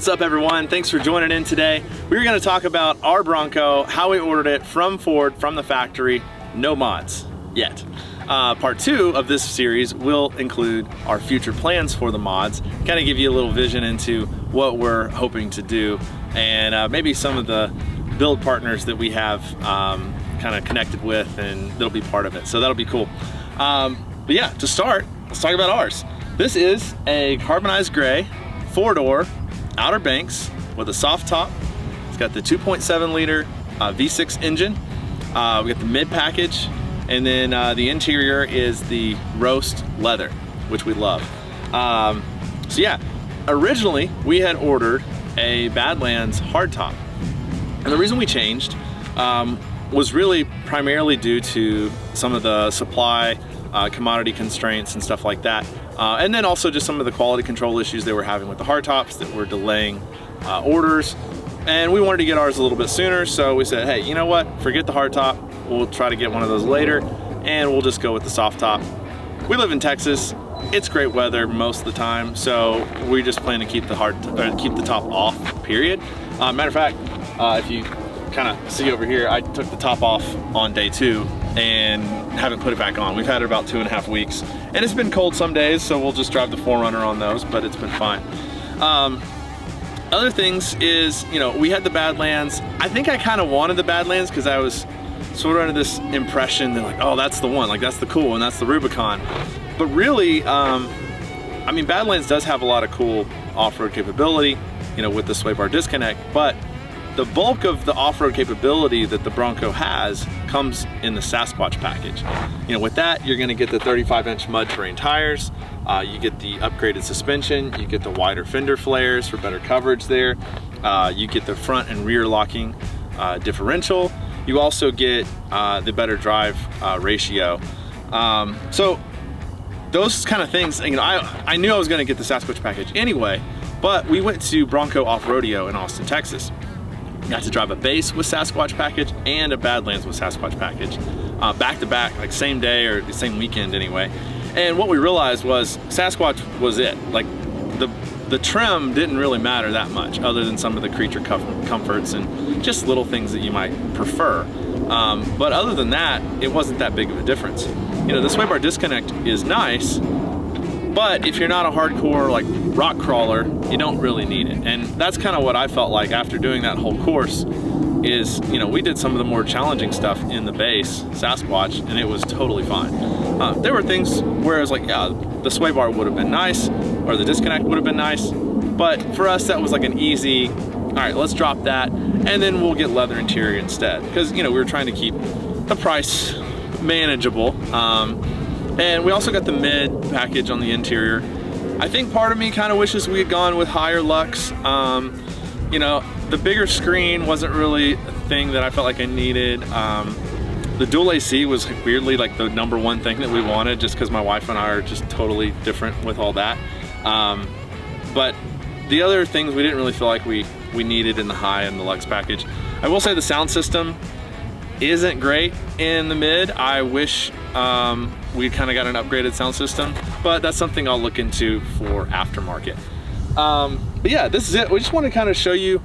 up, everyone? Thanks for joining in today. We're going to talk about our Bronco, how we ordered it from Ford, from the factory, no mods yet. Part 2 of this series will include our future plans for the mods, kind of give you a little vision into what we're hoping to do, and maybe some of the build partners that we have kind of connected with, and they'll be part of it. So that'll be cool. But yeah, to start, let's talk about ours. This is a carbonized gray, 4-door, Outer Banks with a soft top. It's got the 2.7 liter V6 engine. We got the mid package, and then the interior is the roast leather, which we love. So yeah, originally we had ordered a Badlands hardtop, and the reason we changed was really primarily due to some of the supply commodity constraints and stuff like that. And then also just some of the quality control issues they were having with the hardtops that were delaying orders. And we wanted to get ours a little bit sooner, so we said, hey, you know what? Forget the hardtop. We'll try to get one of those later, and we'll just go with the soft top. We live in Texas. It's great weather most of the time, so we just plan to keep the top off, period. Matter of fact, if you kind of see over here, I took the top off on day 2 and haven't put it back on. We've had it about 2.5 weeks, and it's been cold some days, so we'll just drive the 4Runner on those, but it's been fine. Other things is, you know, we had the Badlands. I think I kind of wanted the Badlands because I was sort of under this impression that, like, oh, that's the one, like that's the cool one, that's the Rubicon. But really, I mean, Badlands does have a lot of cool off-road capability, you know, with the sway bar disconnect, but the bulk of the off-road capability that the Bronco has comes in the Sasquatch package. You know, with that, you're gonna get the 35-inch mud terrain tires, you get the upgraded suspension, you get the wider fender flares for better coverage there, you get the front and rear locking differential, you also get the better drive ratio. So those kind of things, you know, I knew I was gonna get the Sasquatch package anyway, but we went to Bronco Off-Rodeo in Austin, Texas. Got to drive a base with Sasquatch package and a Badlands with Sasquatch package, back to back, like same day or the same weekend anyway. And what we realized was Sasquatch was it. Like the trim didn't really matter that much, other than some of the creature comforts and just little things that you might prefer. But other than that, it wasn't that big of a difference. You know, the sway bar disconnect is nice, but if you're not a hardcore like rock crawler, you don't really need it. And that's kind of what I felt like after doing that whole course is, you know, we did some of the more challenging stuff in the base, Sasquatch, and it was totally fine. There were things where I was like, yeah, the sway bar would have been nice, or the disconnect would have been nice. But for us, that was like an easy, all right, let's drop that, and then we'll get leather interior instead. Because, you know, we were trying to keep the price manageable. And we also got the mid package on the interior. I think part of me kind of wishes we had gone with higher lux. You know, the bigger screen wasn't really a thing that I felt like I needed. The dual AC was weirdly like the #1 thing that we wanted, just because my wife and I are just totally different with all that. But the other things we didn't really feel like we needed in the high and the lux package. I will say the sound system isn't great in the mid. I wish we kind of got an upgraded sound system, but that's something I'll look into for aftermarket. But yeah, this is it. We just want to kind of show you,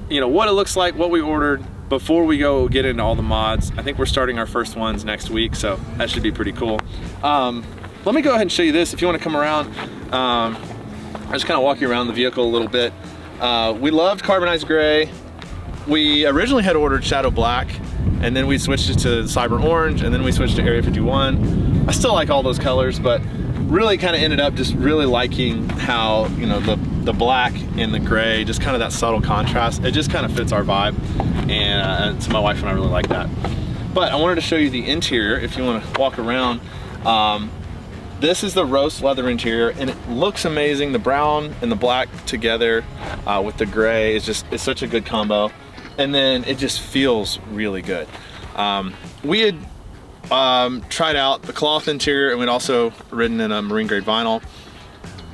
you know, what it looks like, what we ordered before we go get into all the mods. I think we're starting our first ones next week, so that should be pretty cool. Let me go ahead and show you this. If you want to come around, I'll just kind of walk you around the vehicle a little bit. We loved carbonized gray. We originally had ordered shadow black, and then we switched it to cyber orange, and then we switched to Area 51. I still like all those colors, but really kind of ended up just really liking how, you know, the black and the gray, just kind of that subtle contrast, it just kind of fits our vibe, and so my wife and I really like that. But I wanted to show you the interior if you want to walk around. This is the roast leather interior, and it looks amazing. The brown and the black together with the gray is just, it's such a good combo. And then it just feels really good. We had tried out the cloth interior, and we'd also ridden in a marine grade vinyl.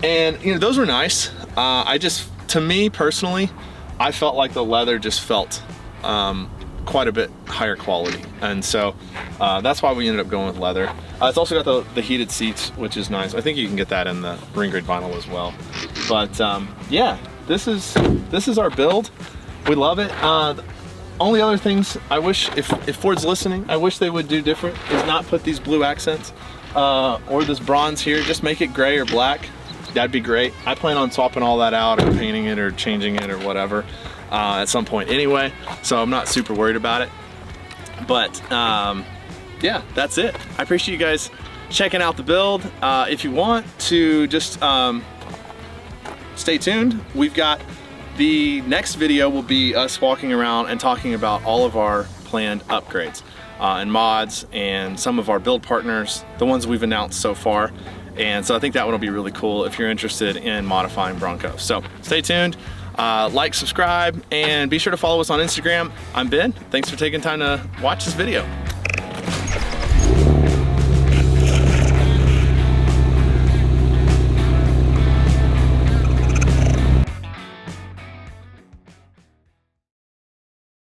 And, you know, those were nice. To me personally, I felt like the leather just felt quite a bit higher quality. And so that's why we ended up going with leather. It's also got the heated seats, which is nice. I think you can get that in the marine grade vinyl as well. But yeah, this is our build. We love it. Only other things I wish, if Ford's listening, I wish they would do different is not put these blue accents or this bronze here. Just make it gray or black. That'd be great. I plan on swapping all that out or painting it or changing it or whatever at some point anyway, so I'm not super worried about it. But yeah, that's it. I appreciate you guys checking out the build. If you want to just stay tuned, we've got the next video will be us walking around and talking about all of our planned upgrades and mods and some of our build partners, the ones we've announced so far. And so I think that one will be really cool if you're interested in modifying Broncos. So stay tuned, like, subscribe, and be sure to follow us on Instagram. I'm Ben. Thanks for taking time to watch this video.